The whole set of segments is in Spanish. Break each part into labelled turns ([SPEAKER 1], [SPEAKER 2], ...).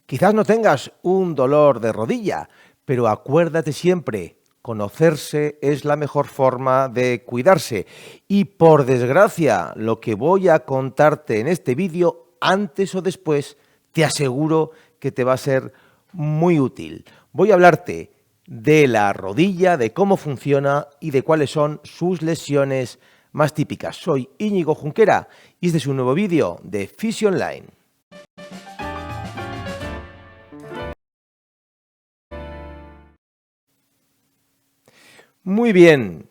[SPEAKER 1] Quizás no tengas un dolor de rodilla, pero acuérdate siempre, conocerse es la mejor forma de cuidarse. Y por desgracia, lo que voy a contarte en este vídeo, antes o después, te aseguro que te va a ser muy útil. Voy a hablarte de la rodilla, de cómo funciona y de cuáles son sus lesiones más típicas. Soy Íñigo Junquera y este es un nuevo vídeo de Fisio Online. Muy bien.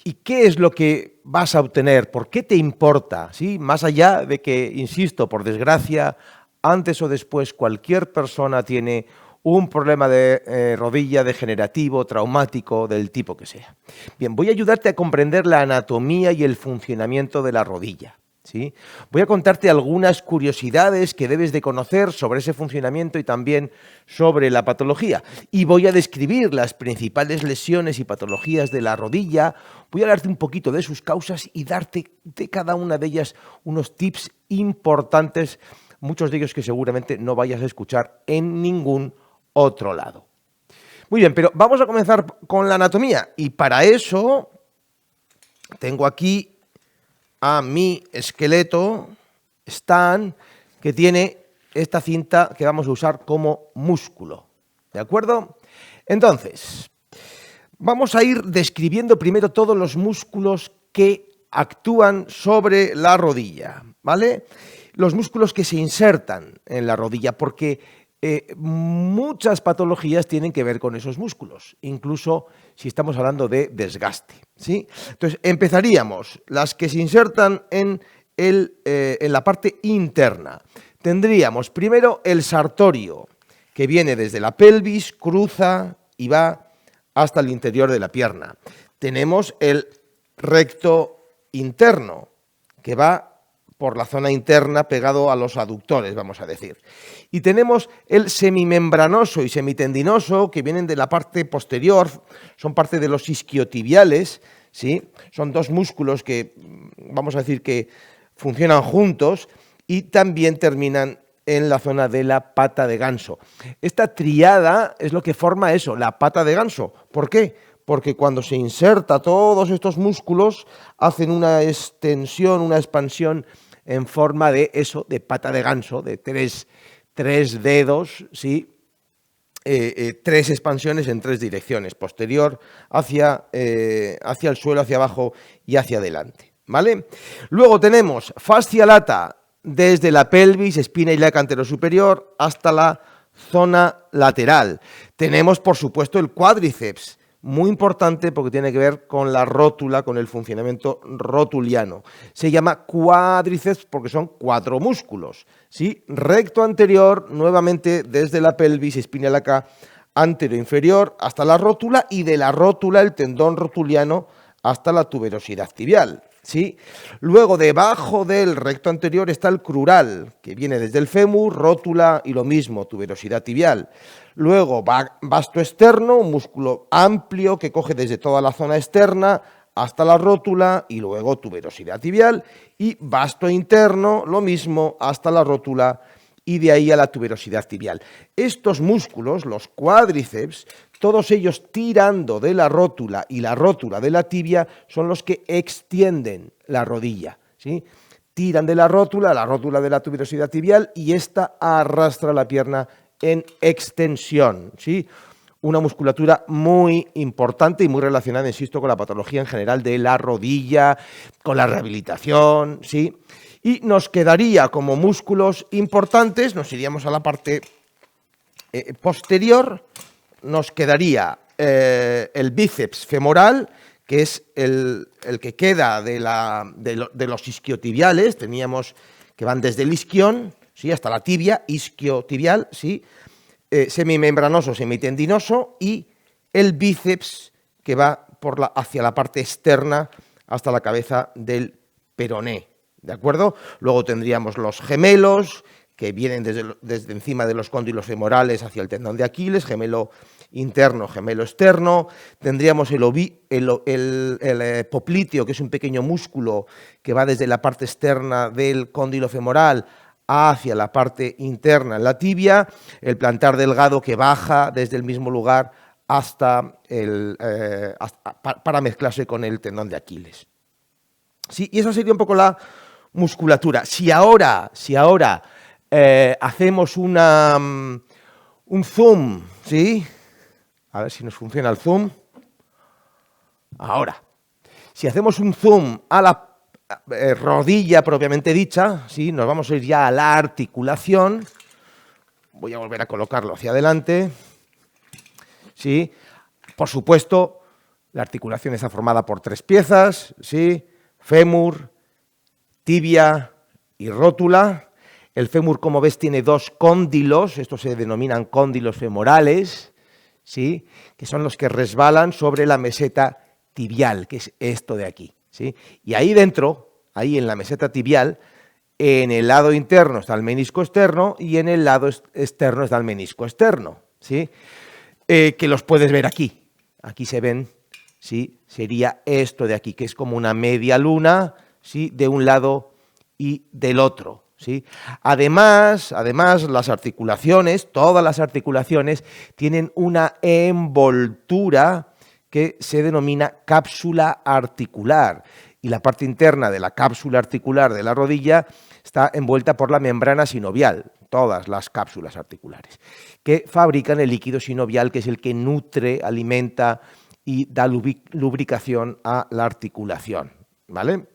[SPEAKER 1] ¿Y qué es lo que vas a obtener? ¿Por qué te importa? ¿Sí? Más allá de que, insisto, por desgracia, antes o después cualquier persona tiene un problema de rodilla degenerativo, traumático, del tipo que sea. Bien, voy a ayudarte a comprender la anatomía y el funcionamiento de la rodilla. ¿Sí? Voy a contarte algunas curiosidades que debes de conocer sobre ese funcionamiento y también sobre la patología. Y voy a describir las principales lesiones y patologías de la rodilla. Voy a hablarte un poquito de sus causas y darte de cada una de ellas unos tips importantes, muchos de ellos que seguramente no vayas a escuchar en ningún otro lado. Muy bien, pero vamos a comenzar con la anatomía. Y para eso tengo aquí a mi esqueleto Stan, que tiene esta cinta que vamos a usar como músculo. ¿De acuerdo? Entonces, vamos a ir describiendo primero todos los músculos que actúan sobre la rodilla, ¿vale? Los músculos que se insertan en la rodilla, porque muchas patologías tienen que ver con esos músculos, incluso si estamos hablando de desgaste, ¿sí? Entonces, empezaríamos, las que se insertan en la parte interna. Tendríamos primero el sartorio, que viene desde la pelvis, cruza y va hasta el interior de la pierna. Tenemos el recto interno, que va por la zona interna pegado a los aductores, vamos a decir. Y tenemos el semimembranoso y semitendinoso, que vienen de la parte posterior, son parte de los isquiotibiales, ¿sí? Son dos músculos que, vamos a decir, que funcionan juntos y también terminan en la zona de la pata de ganso. Esta triada es lo que forma eso, la pata de ganso. ¿Por qué? Porque cuando se inserta todos estos músculos, hacen una extensión, una expansión en forma de eso, de pata de ganso, de tres dedos, ¿sí? Tres expansiones en tres direcciones, posterior hacia el suelo, hacia abajo y hacia adelante, ¿vale? Luego tenemos fascia lata desde la pelvis, espina ilíaca anterosuperior hasta la zona lateral. Tenemos, por supuesto, el cuádriceps, muy importante porque tiene que ver con la rótula, con el funcionamiento rotuliano. Se llama cuádriceps porque son cuatro músculos, ¿sí? Recto anterior, nuevamente desde la pelvis, espina ilíaca anteroinferior hasta la rótula y de la rótula, el tendón rotuliano, hasta la tuberosidad tibial, ¿sí? Luego, debajo del recto anterior está el crural, que viene desde el fémur, rótula y lo mismo, tuberosidad tibial. Luego, vasto externo, un músculo amplio que coge desde toda la zona externa hasta la rótula y luego tuberosidad tibial. Y vasto interno, lo mismo, hasta la rótula y de ahí a la tuberosidad tibial. Estos músculos, los cuádriceps, todos ellos tirando de la rótula y la rótula de la tibia, son los que extienden la rodilla, ¿sí? Tiran de la rótula de la tuberosidad tibial y esta arrastra la pierna en extensión, ¿sí? Una musculatura muy importante y muy relacionada, insisto, con la patología en general de la rodilla, con la rehabilitación, ¿sí? Y nos quedaría como músculos importantes, nos iríamos a la parte posterior, nos quedaría el bíceps femoral, que es el que queda de los isquiotibiales, teníamos que van desde el isquión, ¿sí? Hasta la tibia, isquiotibial, ¿sí? Semimembranoso, semitendinoso y el bíceps que va hacia la parte externa hasta la cabeza del peroné, ¿de acuerdo? Luego tendríamos los gemelos, que vienen desde encima de los cóndilos femorales hacia el tendón de Aquiles, gemelo interno, gemelo externo. Tendríamos el popliteo, que es un pequeño músculo que va desde la parte externa del cóndilo femoral hacia la parte interna en la tibia, el plantar delgado que baja desde el mismo lugar hasta para mezclarse con el tendón de Aquiles. Sí, y esa sería un poco la musculatura. Si ahora hacemos un zoom, ¿sí? A ver si nos funciona el zoom. Ahora, si hacemos un zoom a la rodilla propiamente dicha, ¿sí? Nos vamos a ir ya a la articulación. Voy a volver a colocarlo hacia adelante. ¿Sí? Por supuesto, la articulación está formada por 3 piezas, ¿sí? Fémur, tibia y rótula. El fémur, como ves, tiene 2 cóndilos, estos se denominan cóndilos femorales, ¿sí? Que son los que resbalan sobre la meseta tibial, que es esto de aquí, ¿sí? Y ahí dentro, ahí en la meseta tibial, en el lado interno está el menisco externo y en el lado externo está el menisco externo, ¿sí? Que los puedes ver aquí. Aquí se ven, ¿sí? Sería esto de aquí, que es como una media luna, ¿sí? De un lado y del otro, ¿sí? Además, las articulaciones, todas las articulaciones, tienen una envoltura que se denomina cápsula articular. Y la parte interna de la cápsula articular de la rodilla está envuelta por la membrana sinovial, todas las cápsulas articulares, que fabrican el líquido sinovial, que es el que nutre, alimenta y da lubricación a la articulación, ¿vale?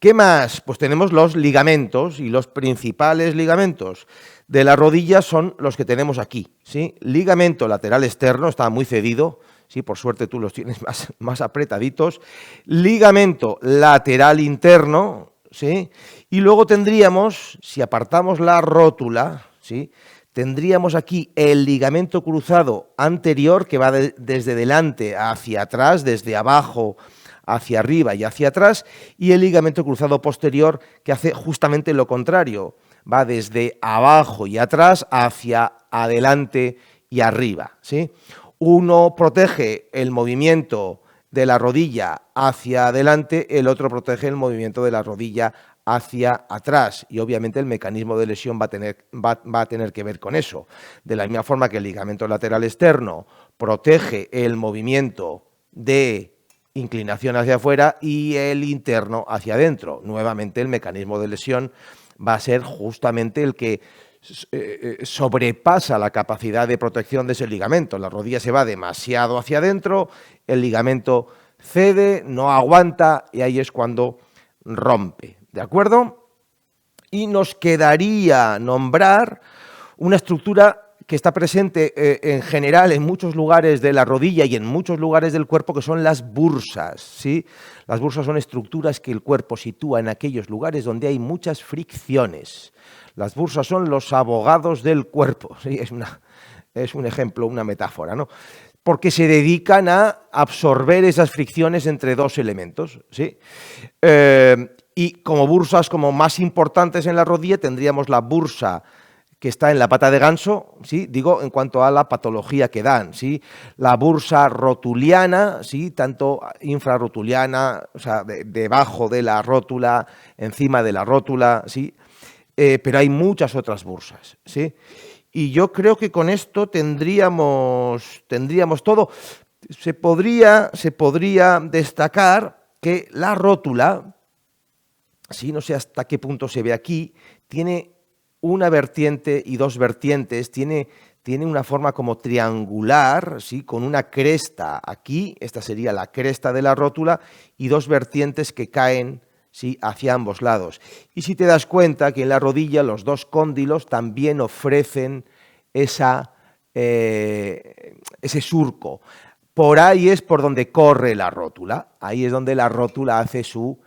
[SPEAKER 1] ¿Qué más? Pues tenemos los ligamentos, y los principales ligamentos de la rodilla son los que tenemos aquí, ¿sí? Ligamento lateral externo, está muy cedido, ¿sí? Por suerte tú los tienes más apretaditos. Ligamento lateral interno, ¿sí? Y luego tendríamos, si apartamos la rótula, ¿sí? Tendríamos aquí el ligamento cruzado anterior, que va desde delante hacia atrás, desde abajo hacia arriba y hacia atrás, y el ligamento cruzado posterior, que hace justamente lo contrario, va desde abajo y atrás hacia adelante y arriba, ¿sí? Uno protege el movimiento de la rodilla hacia adelante, el otro protege el movimiento de la rodilla hacia atrás, y obviamente el mecanismo de lesión va a tener que ver con eso. De la misma forma que el ligamento lateral externo protege el movimiento de inclinación hacia afuera y el interno hacia adentro. Nuevamente el mecanismo de lesión va a ser justamente el que sobrepasa la capacidad de protección de ese ligamento. La rodilla se va demasiado hacia adentro, el ligamento cede, no aguanta y ahí es cuando rompe, ¿de acuerdo? Y nos quedaría nombrar una estructura que está presente en general en muchos lugares de la rodilla y en muchos lugares del cuerpo, que son las bursas, ¿sí? Las bursas son estructuras que el cuerpo sitúa en aquellos lugares donde hay muchas fricciones. Las bursas son los abogados del cuerpo, ¿sí? Es un ejemplo, una metáfora, ¿no? Porque se dedican a absorber esas fricciones entre 2 elementos, ¿sí? Y como bursas como más importantes en la rodilla tendríamos la bursa que está en la pata de ganso, ¿sí? Digo, en cuanto a la patología que dan, ¿sí? La bursa rotuliana, ¿sí? Tanto infrarrotuliana, o sea, debajo de la rótula, encima de la rótula, ¿sí? Pero hay muchas otras bursas, ¿sí? Y yo creo que con esto tendríamos todo. Se podría destacar que la rótula, ¿sí? No sé hasta qué punto se ve aquí, tiene una vertiente y 2 vertientes, tiene una forma como triangular, ¿sí? Con una cresta aquí, esta sería la cresta de la rótula, y 2 vertientes que caen, ¿sí? Hacia ambos lados. Y si te das cuenta que en la rodilla los 2 cóndilos también ofrecen ese surco. Por ahí es por donde corre la rótula, ahí es donde la rótula hace su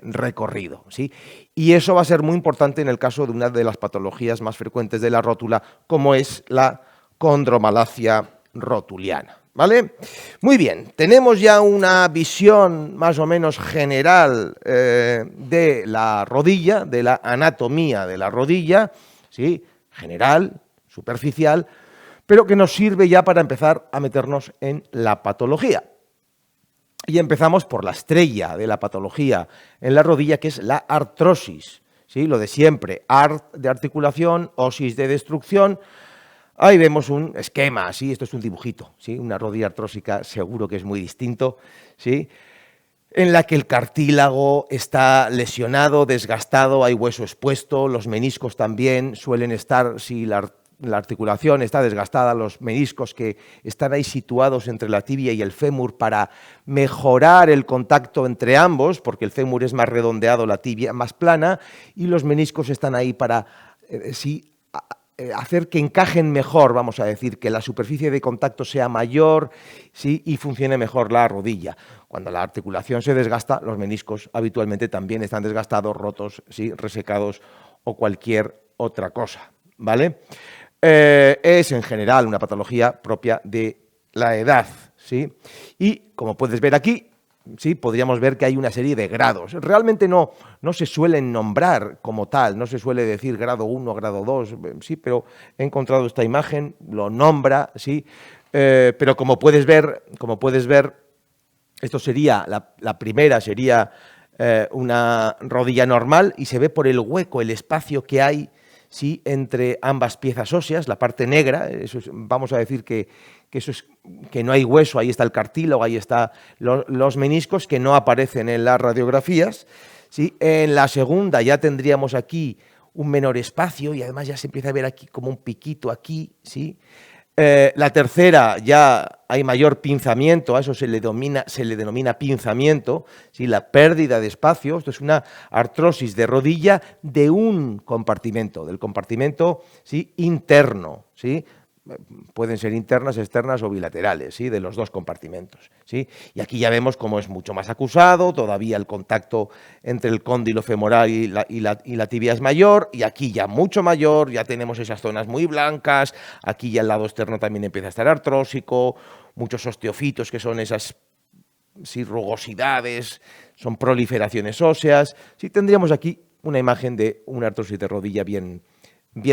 [SPEAKER 1] recorrido, ¿sí? Y eso va a ser muy importante en el caso de una de las patologías más frecuentes de la rótula, como es la condromalacia rotuliana, ¿vale? Muy bien, tenemos ya una visión más o menos general de la rodilla, de la anatomía de la rodilla, ¿sí? General, superficial, pero que nos sirve ya para empezar a meternos en la patología. Y empezamos por la estrella de la patología en la rodilla, que es la artrosis. ¿sí? Lo de siempre, ART de articulación, OSIS de destrucción. Ahí vemos un esquema, ¿sí? Esto es un dibujito, ¿sí? Una rodilla artrósica seguro que es muy distinto, ¿sí? En la que el cartílago está lesionado, desgastado, hay hueso expuesto, los meniscos también suelen estar, si la articulación está desgastada, los meniscos que están ahí situados entre la tibia y el fémur para mejorar el contacto entre ambos, porque el fémur es más redondeado, la tibia más plana, y los meniscos están ahí para hacer que encajen mejor, vamos a decir, que la superficie de contacto sea mayor, ¿sí? Y funcione mejor la rodilla. Cuando la articulación se desgasta, los meniscos habitualmente también están desgastados, rotos, ¿sí? Resecados o cualquier otra cosa, ¿vale? Es en general una patología propia de la edad, ¿sí? Y como puedes ver aquí, sí, podríamos ver que hay una serie de grados. Realmente no se suelen nombrar como tal, no se suele decir grado 1, grado 2, sí, pero he encontrado esta imagen, lo nombra, sí, pero como puedes ver, esto sería, la primera sería una rodilla normal y se ve por el hueco, el espacio que hay, sí, entre ambas piezas óseas, la parte negra, eso es, vamos a decir que eso es que no hay hueso, ahí está el cartílago, ahí están los meniscos que no aparecen en las radiografías, ¿sí? En la segunda ya tendríamos aquí un menor espacio y además ya se empieza a ver aquí como un piquito aquí, ¿sí? La tercera ya hay mayor pinzamiento, a eso se le denomina pinzamiento, ¿sí? La pérdida de espacio. Esto es una artrosis de rodilla de un compartimento, del compartimento, ¿sí? Interno, ¿sí? Pueden ser internas, externas o bilaterales, ¿sí? De los dos compartimentos, ¿sí? Y aquí ya vemos cómo es mucho más acusado, todavía el contacto entre el cóndilo femoral y la tibia es mayor, y aquí ya mucho mayor, ya tenemos esas zonas muy blancas, aquí ya el lado externo también empieza a estar artrósico, muchos osteofitos que son esas, sí, rugosidades, son proliferaciones óseas, sí, tendríamos aquí una imagen de una artrosis de rodilla bien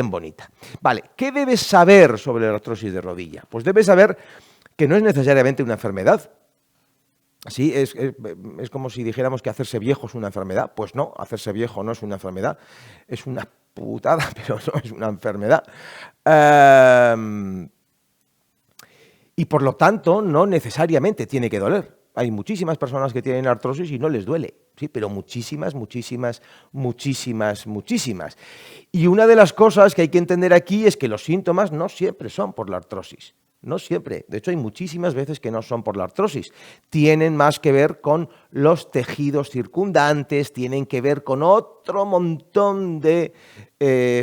[SPEAKER 1] bonita. Vale, ¿qué debes saber sobre la artrosis de rodilla? Pues debes saber que no es necesariamente una enfermedad. ¿Sí? Es como si dijéramos que hacerse viejo es una enfermedad. Pues no, hacerse viejo no es una enfermedad. Es una putada, pero no es una enfermedad. Y por lo tanto, no necesariamente tiene que doler. Hay muchísimas personas que tienen artrosis y no les duele, sí, pero muchísimas. Y una de las cosas que hay que entender aquí es que los síntomas no siempre son por la artrosis. No siempre. De hecho, hay muchísimas veces que no son por la artrosis. Tienen más que ver con los tejidos circundantes, tienen que ver con otro montón de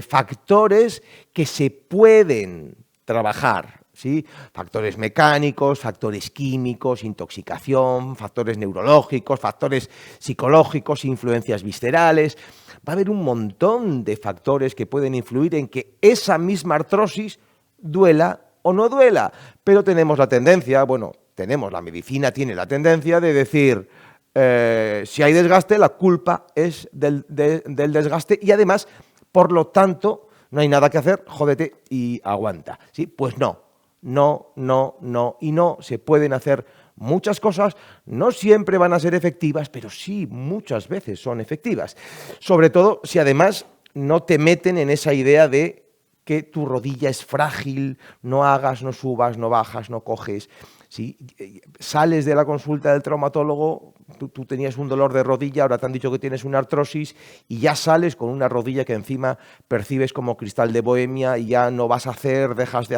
[SPEAKER 1] factores que se pueden trabajar. ¿Sí? Factores mecánicos, factores químicos, intoxicación, factores neurológicos, factores psicológicos, influencias viscerales. Va a haber un montón de factores que pueden influir en que esa misma artrosis duela o no duela. Pero tenemos la tendencia, la medicina tiene la tendencia de decir, si hay desgaste, la culpa es del desgaste y además, por lo tanto, no hay nada que hacer, jódete y aguanta. ¿Sí? Pues no. No, se pueden hacer muchas cosas, no siempre van a ser efectivas, pero sí muchas veces son efectivas. Sobre todo si además no te meten en esa idea de que tu rodilla es frágil, no hagas, no subas, no bajas, no coges. Si sales de la consulta del traumatólogo, tú tenías un dolor de rodilla, ahora te han dicho que tienes una artrosis y ya sales con una rodilla que encima percibes como cristal de Bohemia y ya no vas a hacer, dejas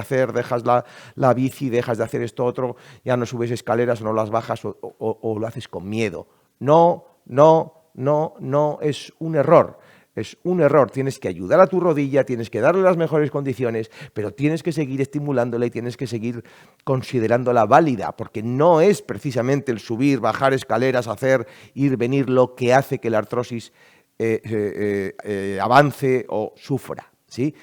[SPEAKER 1] la bici, dejas de hacer esto otro, ya no subes escaleras o no las bajas o lo haces con miedo. No, es un error. Es un error, tienes que ayudar a tu rodilla, tienes que darle las mejores condiciones, pero tienes que seguir estimulándola y tienes que seguir considerándola válida, porque no es precisamente el subir, bajar escaleras, hacer, ir, venir lo que hace que la artrosis avance o sufra, ¿sí?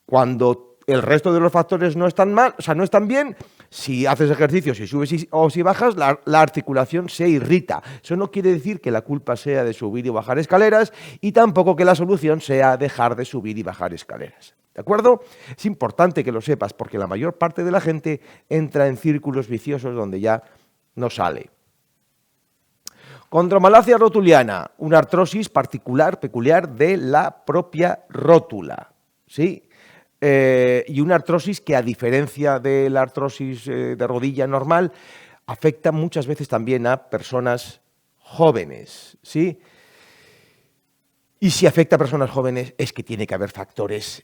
[SPEAKER 1] Cuando el resto de los factores no están mal, no están bien, si haces ejercicio, si subes o si bajas, la articulación se irrita. Eso no quiere decir que la culpa sea de subir y bajar escaleras y tampoco que la solución sea dejar de subir y bajar escaleras. ¿De acuerdo? Es importante que lo sepas porque la mayor parte de la gente entra en círculos viciosos donde ya no sale. Condromalacia rotuliana, una artrosis peculiar de la propia rótula, ¿sí? Y una artrosis que, a diferencia de la artrosis de rodilla normal, afecta muchas veces también a personas jóvenes, ¿sí? Y si afecta a personas jóvenes es que tiene que haber factores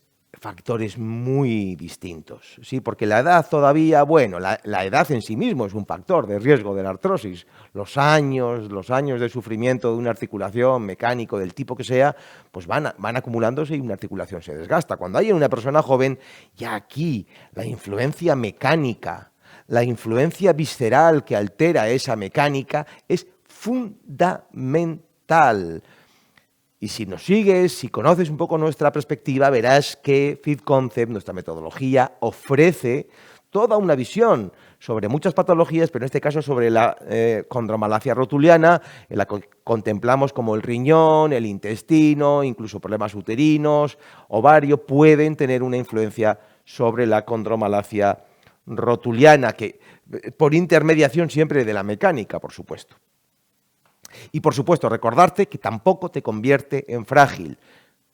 [SPEAKER 1] muy distintos, ¿sí? Porque la edad todavía, bueno, la edad en sí mismo es un factor de riesgo de la artrosis. Los años de sufrimiento de una articulación, mecánico, del tipo que sea, pues van acumulándose y una articulación se desgasta. Cuando hay en una persona joven, ya aquí la influencia mecánica, la influencia visceral que altera esa mecánica es fundamental. Y si nos sigues, si conoces un poco nuestra perspectiva, verás que Fit Concept, nuestra metodología, ofrece toda una visión sobre muchas patologías, pero en este caso sobre la condromalacia rotuliana, en la que contemplamos como el riñón, el intestino, incluso problemas uterinos, ovario, pueden tener una influencia sobre la condromalacia rotuliana, que por intermediación siempre de la mecánica, por supuesto. Y, por supuesto, recordarte que tampoco te convierte en frágil.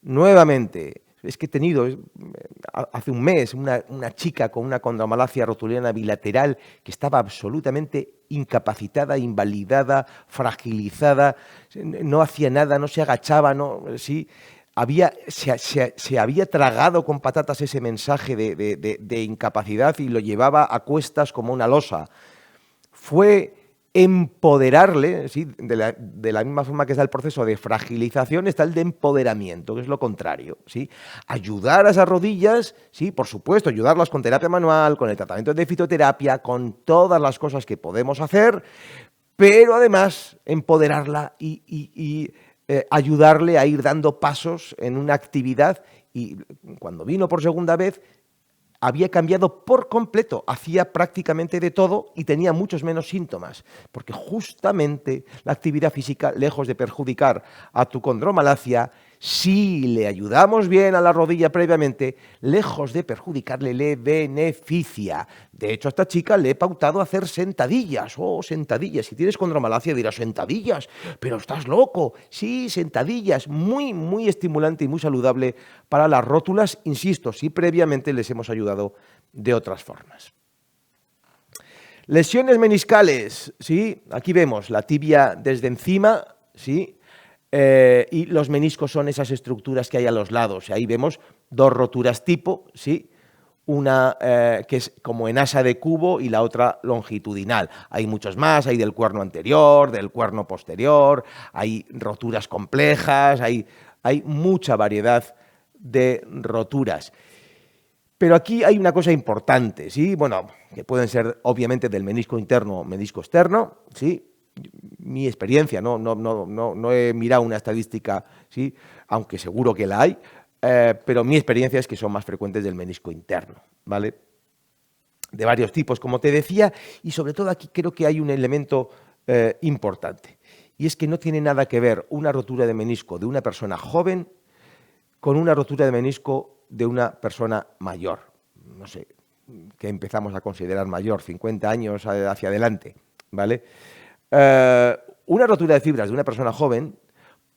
[SPEAKER 1] Nuevamente, es que he tenido hace un mes una chica con una condromalacia rotuliana bilateral que estaba absolutamente incapacitada, invalidada, fragilizada, no hacía nada, no se agachaba, se había tragado con patatas ese mensaje de incapacidad y lo llevaba a cuestas como una losa. Fue empoderarle, ¿sí? De la misma forma que está el proceso de fragilización, está el de empoderamiento, que es lo contrario, ¿sí? Ayudar a esas rodillas, sí, por supuesto, ayudarlas con terapia manual, con el tratamiento de fitoterapia, con todas las cosas que podemos hacer, pero además empoderarla y ayudarle a ir dando pasos en una actividad. Y cuando vino por segunda vez, había cambiado por completo, hacía prácticamente de todo y tenía muchos menos síntomas, porque justamente la actividad física, lejos de perjudicar a tu condromalacia, si le ayudamos bien a la rodilla previamente, lejos de perjudicarle, le beneficia. De hecho, a esta chica le he pautado hacer sentadillas. ¡Oh, sentadillas! Si tienes condromalacia dirás, ¿sentadillas? ¡Pero estás loco! Sí, sentadillas. Muy, muy estimulante y muy saludable para las rótulas, insisto, si previamente les hemos ayudado de otras formas. Lesiones meniscales, ¿sí? Aquí vemos la tibia desde encima, ¿sí? Y los meniscos son esas estructuras que hay a los lados. Ahí vemos dos roturas tipo, ¿sí? Una que es como en asa de cubo y la otra longitudinal. Hay muchos más, hay del cuerno anterior, del cuerno posterior, hay roturas complejas, hay mucha variedad de roturas. Pero aquí hay una cosa importante, ¿sí? Bueno, que pueden ser obviamente del menisco interno o menisco externo, ¿sí? Mi experiencia, no he mirado una estadística, ¿sí? Aunque seguro que la hay, pero mi experiencia es que son más frecuentes del menisco interno, ¿vale? De varios tipos, como te decía, y sobre todo aquí creo que hay un elemento importante, y es que no tiene nada que ver una rotura de menisco de una persona joven con una rotura de menisco de una persona mayor, no sé, que empezamos a considerar mayor, 50 años hacia adelante, ¿vale? Una rotura de fibras de una persona joven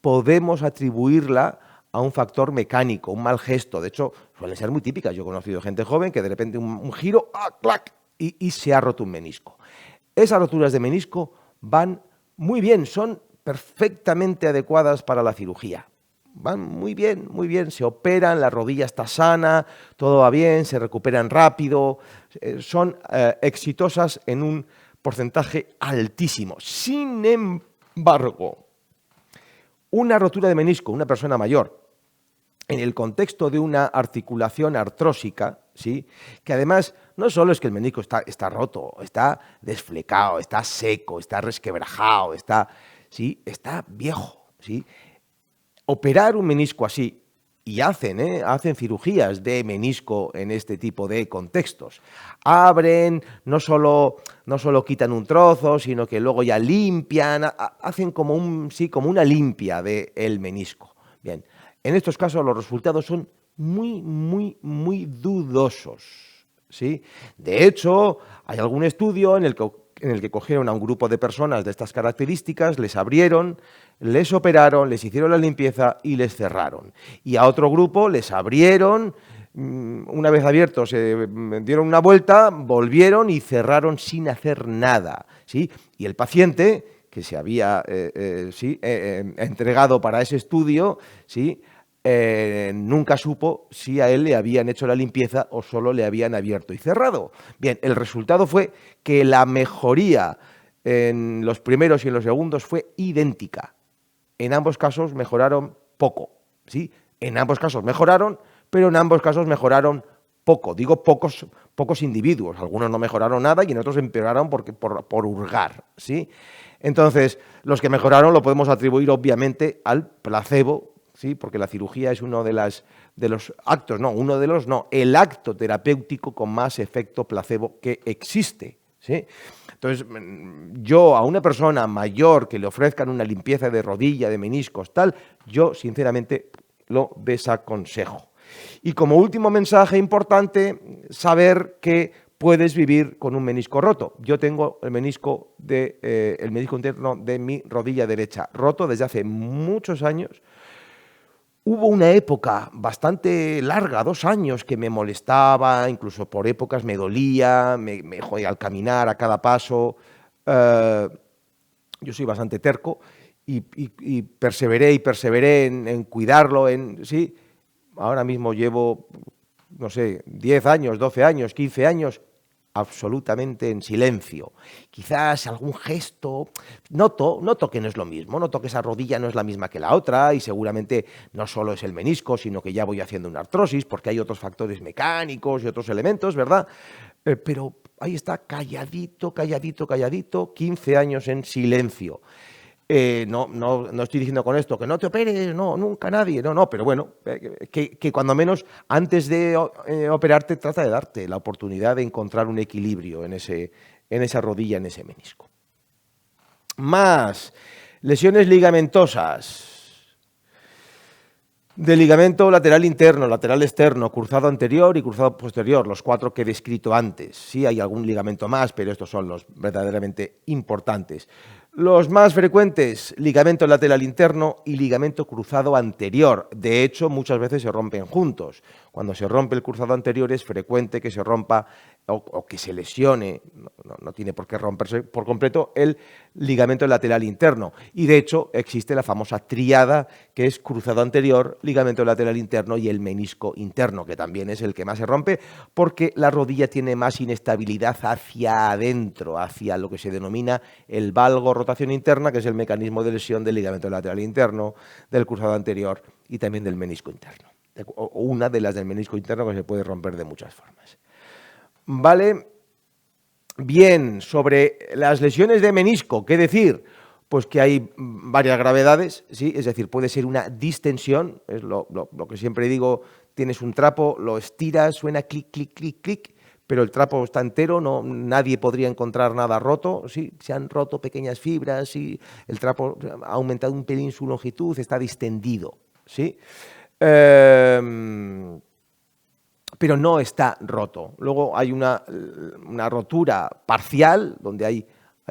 [SPEAKER 1] podemos atribuirla a un factor mecánico, un mal gesto. De hecho, suelen ser muy típicas. Yo he conocido gente joven que de repente un giro, ¡clac!, y se ha roto un menisco. Esas roturas de menisco van muy bien, son perfectamente adecuadas para la cirugía. Van muy bien, se operan, la rodilla está sana, todo va bien, se recuperan rápido, son exitosas en un porcentaje altísimo. Sin embargo, una rotura de menisco, una persona mayor, en el contexto de una articulación artrósica, ¿sí? Que además no solo es que el menisco está roto, está desflecado, está seco, está resquebrajado, está viejo, ¿sí? Operar un menisco así, y hacen cirugías de menisco en este tipo de contextos. Abren, no solo quitan un trozo, sino que luego ya limpian, hacen como una limpia del menisco. Bien, en estos casos los resultados son muy dudosos, ¿sí? De hecho, hay algún estudio en el en el que cogieron a un grupo de personas de estas características, les abrieron, les operaron, les hicieron la limpieza y les cerraron. Y a otro grupo les abrieron, una vez abiertos se dieron una vuelta, volvieron y cerraron sin hacer nada, ¿sí? Y el paciente que se había entregado para ese estudio, ¿sí? Nunca supo si a él le habían hecho la limpieza o solo le habían abierto y cerrado. Bien, el resultado fue que la mejoría en los primeros y en los segundos fue idéntica. En ambos casos mejoraron poco, ¿sí? En ambos casos mejoraron, pero en ambos casos mejoraron poco. Digo pocos individuos. Algunos no mejoraron nada y en otros empeoraron por hurgar, ¿sí? Entonces, los que mejoraron lo podemos atribuir obviamente al placebo, ¿sí? Porque la cirugía es el acto terapéutico con más efecto placebo que existe, ¿sí? Entonces, yo a una persona mayor que le ofrezcan una limpieza de rodilla, de meniscos, tal, yo sinceramente lo desaconsejo. Y como último mensaje importante, saber que puedes vivir con un menisco roto. Yo tengo el menisco interno de mi rodilla derecha roto desde hace muchos años. Hubo una época bastante larga, 2 años, que me molestaba, incluso por épocas me dolía, me jodía al caminar, a cada paso. Yo soy bastante terco y perseveré en cuidarlo, ¿sí? Ahora mismo llevo, no sé, 10 años, 12 años, 15 años, absolutamente en silencio. Quizás algún gesto, noto que no es lo mismo, noto que esa rodilla no es la misma que la otra y seguramente no solo es el menisco, sino que ya voy haciendo una artrosis porque hay otros factores mecánicos y otros elementos, ¿verdad? Pero ahí está, calladito, 15 años en silencio. No estoy diciendo con esto que no te operes, no, nunca nadie, no, pero bueno, que cuando menos antes de operarte trata de darte la oportunidad de encontrar un equilibrio en esa rodilla, en ese menisco. Más lesiones ligamentosas. De ligamento lateral interno, lateral externo, cruzado anterior y cruzado posterior, los 4 que he descrito antes. Sí hay algún ligamento más, pero estos son los verdaderamente importantes. Los más frecuentes, ligamento lateral interno y ligamento cruzado anterior. De hecho, muchas veces se rompen juntos. Cuando se rompe el cruzado anterior es frecuente que se rompa o que se lesione, no tiene por qué romperse por completo, el ligamento lateral interno. Y de hecho existe la famosa tríada que es cruzado anterior, ligamento lateral interno y el menisco interno, que también es el que más se rompe porque la rodilla tiene más inestabilidad hacia adentro, hacia lo que se denomina el valgo rotación interna, que es el mecanismo de lesión del ligamento lateral interno, del cruzado anterior y también del menisco interno. O una de las del menisco interno que se puede romper de muchas formas. ¿Vale? Bien, sobre las lesiones de menisco, ¿qué decir? Pues que hay varias gravedades, ¿sí? Es decir, puede ser una distensión, es lo que siempre digo, tienes un trapo, lo estiras, suena clic, clic, clic, clic, pero el trapo está entero, nadie podría encontrar nada roto, ¿sí? Se han roto pequeñas fibras, ¿sí? El trapo ha aumentado un pelín su longitud, está distendido, ¿sí? Pero no está roto. Luego hay una rotura parcial, donde hay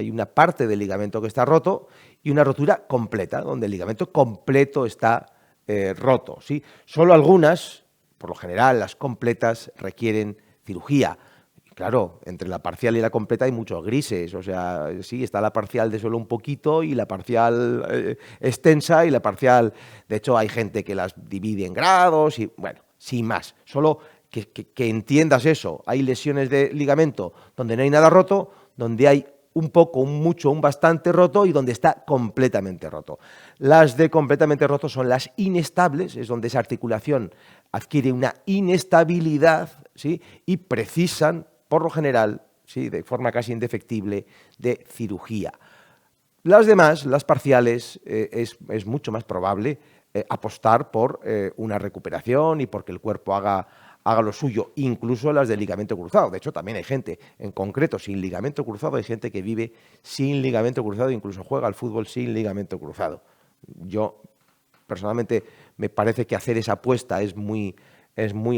[SPEAKER 1] una parte del ligamento que está roto, y una rotura completa, donde el ligamento completo está roto, ¿sí? Solo algunas, por lo general las completas, requieren cirugía. Claro, entre la parcial y la completa hay muchos grises, o sea, sí, está la parcial de solo un poquito y la parcial extensa y la parcial... De hecho, hay gente que las divide en grados y, bueno, sin más, solo... Que entiendas eso. Hay lesiones de ligamento donde no hay nada roto, donde hay un poco, un mucho, un bastante roto y donde está completamente roto. Las de completamente roto son las inestables, es donde esa articulación adquiere una inestabilidad, ¿sí? Y precisan, por lo general, ¿sí? De forma casi indefectible, de cirugía. Las demás, las parciales, es mucho más probable apostar por una recuperación y porque el cuerpo haga lo suyo, incluso las de ligamento cruzado. De hecho, también hay gente, en concreto, sin ligamento cruzado, hay gente que vive sin ligamento cruzado, incluso juega al fútbol sin ligamento cruzado. Yo, personalmente, me parece que hacer esa apuesta es muy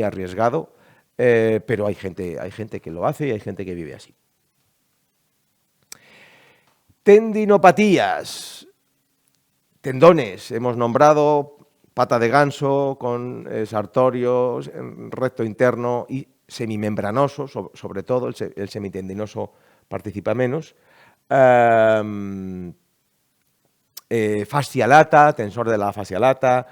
[SPEAKER 1] arriesgado, pero hay gente que lo hace y hay gente que vive así. Tendinopatías, tendones, hemos nombrado pata de ganso con sartorio, recto interno y semimembranoso, sobre todo, el semitendinoso participa menos. Fascia lata, tensor de la fascia lata,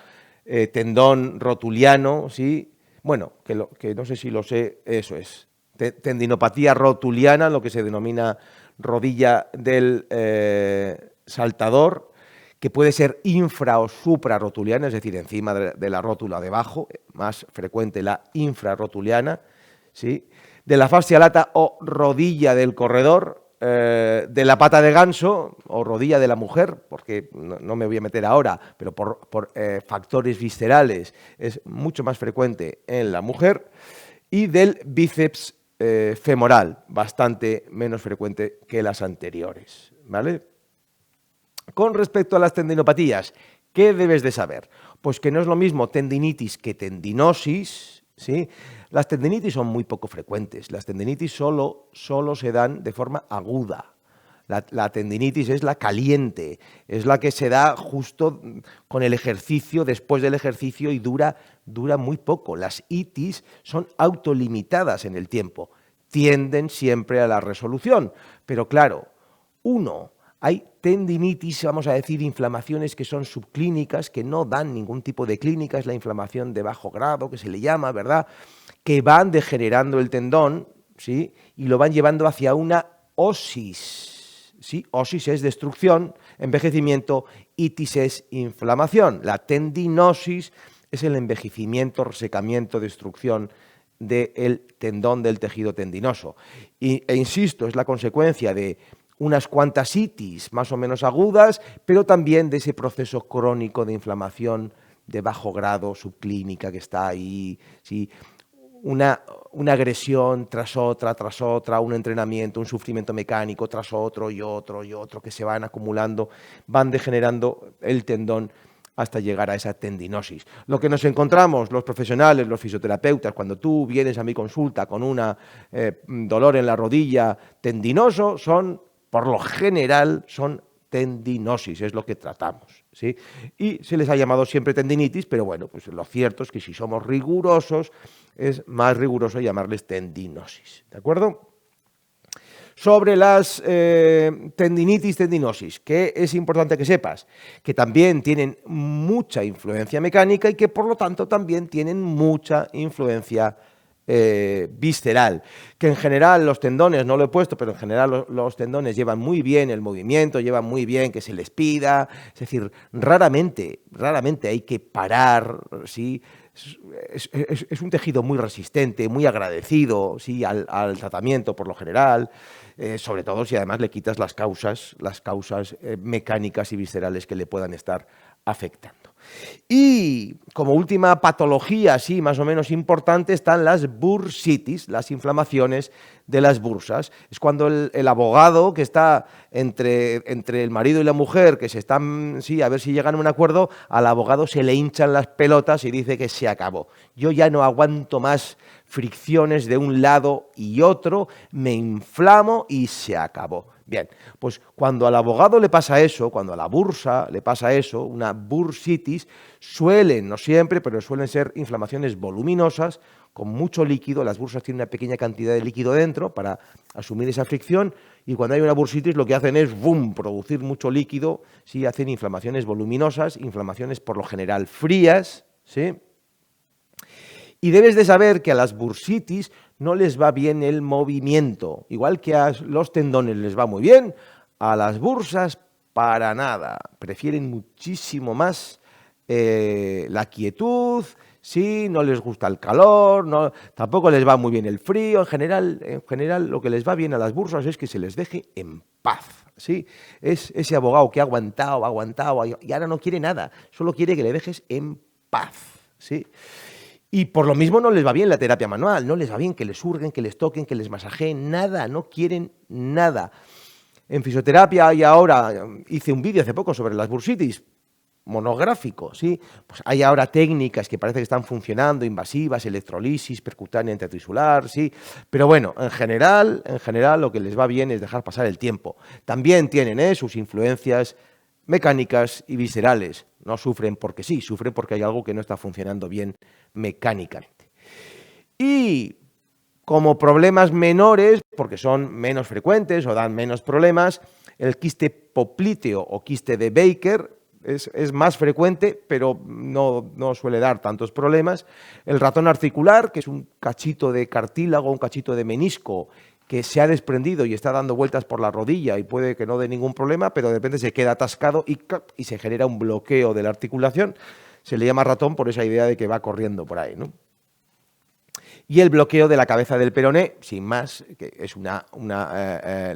[SPEAKER 1] tendón rotuliano, ¿sí? Bueno, que no sé si lo sé, eso es. Tendinopatía rotuliana, lo que se denomina rodilla del saltador, que puede ser infra o suprarrotuliana, es decir, encima de la rótula debajo, más frecuente la infrarrotuliana, ¿sí? De la fascia lata o rodilla del corredor, de la pata de ganso o rodilla de la mujer, porque no me voy a meter ahora, pero por factores viscerales es mucho más frecuente en la mujer, y del bíceps femoral, bastante menos frecuente que las anteriores, ¿vale? Con respecto a las tendinopatías, ¿qué debes de saber? Pues que no es lo mismo tendinitis que tendinosis, ¿sí? Las tendinitis son muy poco frecuentes, las tendinitis solo se dan de forma aguda. La tendinitis es la caliente, es la que se da justo con el ejercicio, después del ejercicio, y dura muy poco. Las itis son autolimitadas en el tiempo, tienden siempre a la resolución, pero claro, hay tendinitis, vamos a decir, inflamaciones que son subclínicas, que no dan ningún tipo de clínica, es la inflamación de bajo grado, que se le llama, ¿verdad?, que van degenerando el tendón, ¿sí?, y lo van llevando hacia una osis, ¿sí? Osis es destrucción, envejecimiento, itis es inflamación. La tendinosis es el envejecimiento, resecamiento, destrucción del tendón del tejido tendinoso. E insisto, es la consecuencia de unas cuantas itis más o menos agudas, pero también de ese proceso crónico de inflamación de bajo grado, subclínica, que está ahí, ¿sí? Una agresión tras otra, un entrenamiento, un sufrimiento mecánico tras otro y otro, que se van acumulando, van degenerando el tendón hasta llegar a esa tendinosis. Lo que nos encontramos los profesionales, los fisioterapeutas, cuando tú vienes a mi consulta con un dolor en la rodilla tendinoso, por lo general, son tendinosis, es lo que tratamos, ¿sí? Y se les ha llamado siempre tendinitis, pero bueno, pues lo cierto es que si somos rigurosos, es más riguroso llamarles tendinosis, ¿de acuerdo? Sobre las tendinosis, que es importante que sepas que también tienen mucha influencia mecánica y que por lo tanto también tienen mucha influencia visceral, que en general los tendones, no lo he puesto, pero en general los tendones llevan muy bien el movimiento, llevan muy bien que se les pida, es decir, raramente hay que parar, ¿sí? Es un tejido muy resistente, muy agradecido, ¿sí?, al tratamiento por lo general, sobre todo si además le quitas las causas mecánicas y viscerales que le puedan estar afectando. Y como última patología, sí, más o menos importante, están las bursitis, las inflamaciones de las bursas. Es cuando el abogado que está entre el marido y la mujer, que se están, sí, a ver si llegan a un acuerdo, al abogado se le hinchan las pelotas y dice que se acabó. Yo ya no aguanto más fricciones de un lado y otro, me inflamo y se acabó. Bien, pues cuando al abogado le pasa eso, cuando a la bursa le pasa eso, una bursitis, suelen, no siempre, pero suelen ser inflamaciones voluminosas, con mucho líquido. Las bursas tienen una pequeña cantidad de líquido dentro para asumir esa fricción, y cuando hay una bursitis lo que hacen es producir mucho líquido, ¿sí? Hacen inflamaciones voluminosas, inflamaciones por lo general frías, ¿sí? Y debes de saber que a las bursitis no les va bien el movimiento, igual que a los tendones les va muy bien, a las bursas para nada, prefieren muchísimo más la quietud, sí, no les gusta el calor, tampoco les va muy bien el frío. En general lo que les va bien a las bursas es que se les deje en paz, ¿sí? Es ese abogado que ha aguantado y ahora no quiere nada, solo quiere que le dejes en paz, ¿sí? Y por lo mismo no les va bien la terapia manual, no les va bien que les hurguen, que les toquen, que les masajeen, nada, no quieren nada. En fisioterapia, y ahora hice un vídeo hace poco sobre las bursitis, monográfico, ¿sí? Pues hay ahora técnicas que parece que están funcionando, invasivas, electrolisis, percutánea intratrisular, ¿sí? Pero bueno, en general, lo que les va bien es dejar pasar el tiempo. También tienen sus influencias mecánicas y viscerales. No sufren porque sí, sufren porque hay algo que no está funcionando bien mecánicamente. Y como problemas menores, porque son menos frecuentes o dan menos problemas, el quiste popliteo o quiste de Baker es más frecuente, pero no suele dar tantos problemas. El ratón articular, que es un cachito de cartílago, un cachito de menisco, que se ha desprendido y está dando vueltas por la rodilla y puede que no dé ningún problema, pero de repente se queda atascado y se genera un bloqueo de la articulación. Se le llama ratón por esa idea de que va corriendo por ahí, ¿no? Y el bloqueo de la cabeza del peroné, sin más, que es una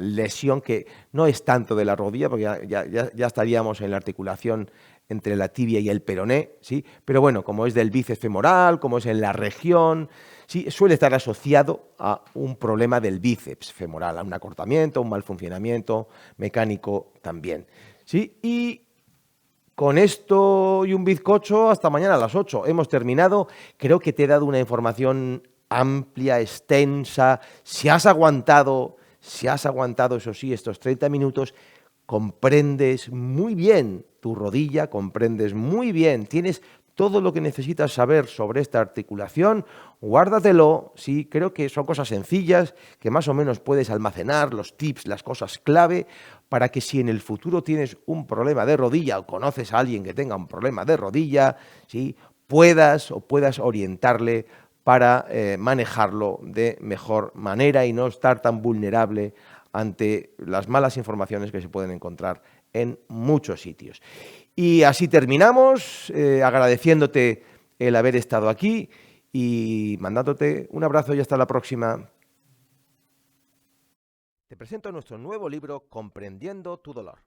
[SPEAKER 1] lesión que no es tanto de la rodilla, porque ya estaríamos en la articulación entre la tibia y el peroné, ¿sí? Pero bueno, como es del bíceps femoral, como es en la región, sí, suele estar asociado a un problema del bíceps femoral, a un acortamiento, un mal funcionamiento mecánico también, ¿sí? Y con esto y un bizcocho, hasta mañana a las 8. Hemos terminado. Creo que te he dado una información amplia, extensa. Si has aguantado, eso sí, estos 30 minutos, comprendes muy bien tu rodilla, comprendes muy bien, tienes todo lo que necesitas saber sobre esta articulación, guárdatelo, sí, creo que son cosas sencillas, que más o menos puedes almacenar, los tips, las cosas clave, para que si en el futuro tienes un problema de rodilla o conoces a alguien que tenga un problema de rodilla, ¿sí?, puedas orientarle para manejarlo de mejor manera y no estar tan vulnerable ante las malas informaciones que se pueden encontrar en muchos sitios. Y así terminamos, agradeciéndote el haber estado aquí y mandándote un abrazo y hasta la próxima. Te presento nuestro nuevo libro Comprendiendo tu dolor.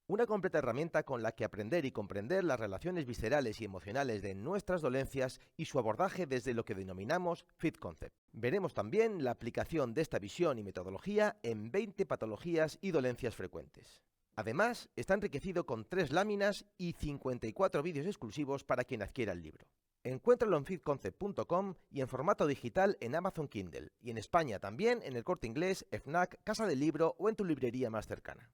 [SPEAKER 1] Una completa herramienta con la que aprender y comprender las relaciones viscerales y emocionales de nuestras dolencias y su abordaje desde lo que denominamos Fit Concept. Veremos también la aplicación de esta visión y metodología en 20 patologías y dolencias frecuentes. Además, está enriquecido con 3 láminas y 54 vídeos exclusivos para quien adquiera el libro. Encuéntralo en fitconcept.com y en formato digital en Amazon Kindle, y en España también en El Corte Inglés, FNAC, Casa del Libro o en tu librería más cercana.